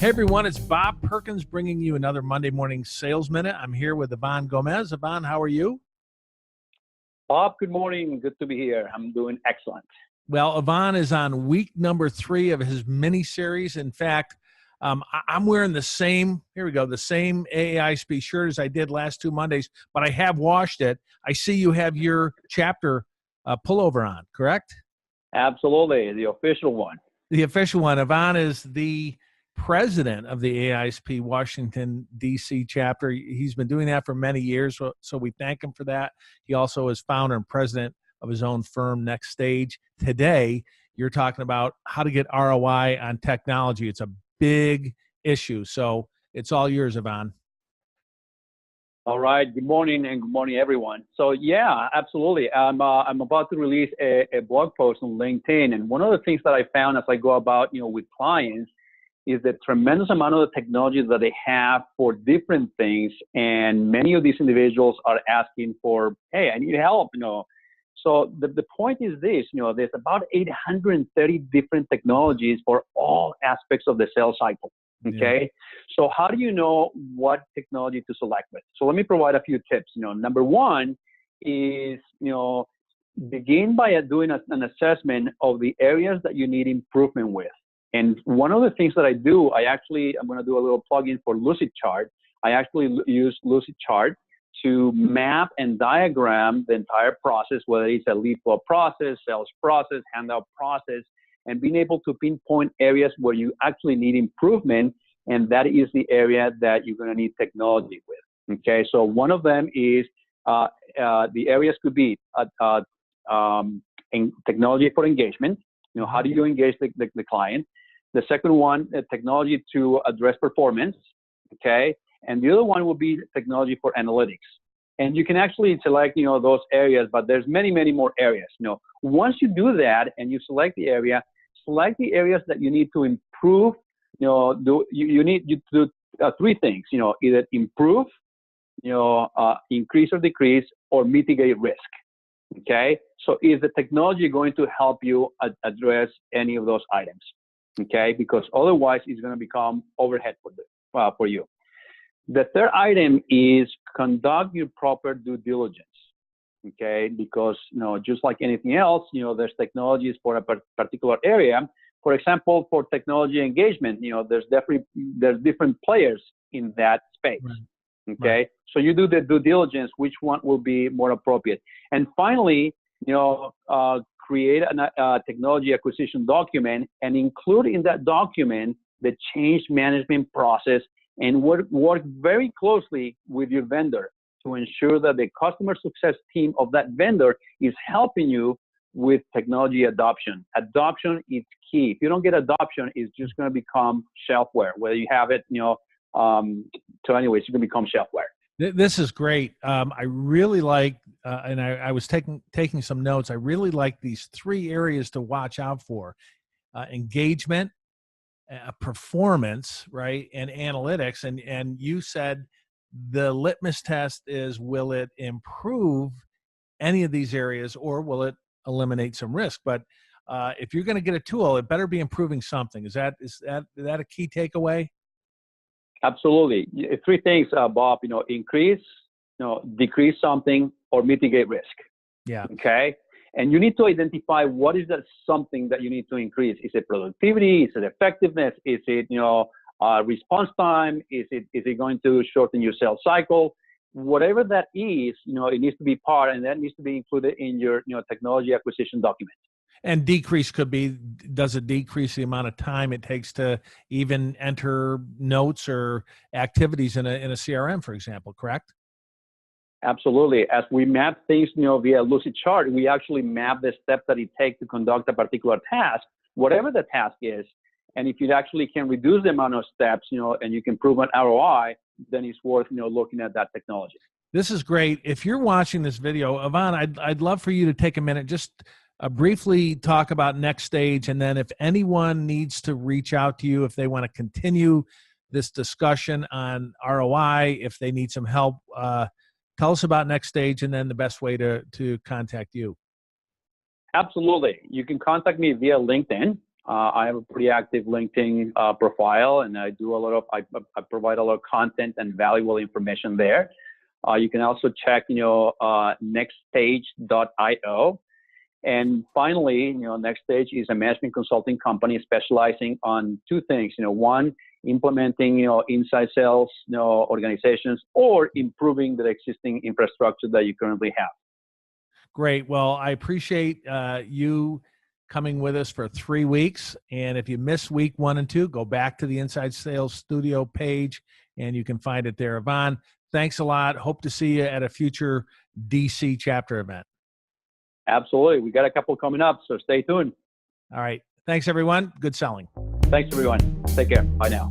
Hey everyone, it's Bob Perkins bringing you another Monday Morning Sales Minute. I'm here with Ivan Gomez. Ivan, how are you? Bob, good morning. Good to be here. I'm doing excellent. Well, Ivan is on week number 3 of his mini series. In fact, I'm wearing the same aa-isp shirt as I did last 2 Mondays, but I have washed it. I see you have your chapter pullover on, correct? Absolutely, the official one. The official one. Ivan is the president of the aa-isp Washington, D.C. chapter. He's been doing that for many years, so we thank him for that. He also is founder and president of his own firm, Next Stage. Today, you're talking about how to get ROI on technology. It's a big issue, so it's all yours, Ivan. All right. Good morning, and good morning, everyone. So yeah, absolutely. I'm about to release a blog post on LinkedIn, and one of the things that I found as I go about, with clients, is the tremendous amount of the technology that they have for different things, and many of these individuals are asking for, hey, I need help, So the point is this, there's about 830 different technologies for all aspects of the sales cycle. Okay. Yeah. So how do you know what technology to select with? So let me provide a few tips. Number one is, begin by doing an assessment of the areas that you need improvement with. And one of the things that I do, I'm going to do a little plugin for Lucidchart. I actually use Lucidchart to map and diagram the entire process, whether it's a lead flow process, sales process, handout process, and being able to pinpoint areas where you actually need improvement, and that is the area that you're going to need technology with. Okay, so one of them is the areas could be in technology for engagement. How do you engage the client? The second one, technology to address performance. Okay, and the other one will be technology for analytics. And you can actually select, those areas, but there's many, many more areas. Once you do that and you select the areas that you need to improve. You need to do 3 things. Either improve, increase or decrease, or mitigate risk. Okay. So is the technology going to help you address any of those items? Okay, because otherwise it's going to become overhead for you. The third item is conduct your proper due diligence. Okay, because just like anything else, there's technologies for a particular area. For example, for technology engagement, there's different players in that space. Right. Okay, right. So you do the due diligence, which one will be more appropriate. And finally, create a technology acquisition document and include in that document the change management process, and work very closely with your vendor to ensure that the customer success team of that vendor is helping you with technology adoption. Adoption is key. If you don't get adoption, it's just going to become shelfware, whether you have it, so anyways, it's going to become shelfware. This is great. I really like, and I was taking some notes. I really like these 3 areas to watch out for: engagement, performance, right, and analytics. And you said the litmus test is, will it improve any of these areas, or will it eliminate some risk? But if you're going to get a tool, it better be improving something. Is that a key takeaway? Absolutely. 3 things, Bob. Increase, decrease something, or mitigate risk. Yeah. Okay. And you need to identify what is that something that you need to increase. Is it productivity? Is it effectiveness? Is it response time? Is it going to shorten your sales cycle? Whatever that is, it needs to be part, and that needs to be included in your technology acquisition document. And decrease could be, does it decrease the amount of time it takes to even enter notes or activities in a CRM, for example, correct? Absolutely. As we map things, via Lucidchart, we actually map the steps that it takes to conduct a particular task, whatever the task is. And if you actually can reduce the amount of steps, and you can prove an ROI, then it's worth, looking at that technology. This is great. If you're watching this video, Ivan, I'd love for you to take a minute, just briefly talk about Next Stage, and then if anyone needs to reach out to you, if they want to continue this discussion on ROI, if they need some help, tell us about Next Stage and then the best way to contact you. Absolutely. You can contact me via LinkedIn. I have a pretty active LinkedIn profile, and I do I provide a lot of content and valuable information there. You can also check, nextstage.io. And finally, Next Stage is a management consulting company specializing on two things. One, implementing, inside sales, organizations, or improving the existing infrastructure that you currently have. Great. Well, I appreciate you coming with us for 3 weeks. And if you miss week 1 and 2, go back to the Inside Sales Studio page and you can find it there. Ivan, thanks a lot. Hope to see you at a future DC chapter event. Absolutely. We got a couple coming up, so stay tuned. All right. Thanks, everyone. Good selling. Thanks, everyone. Take care. Bye now.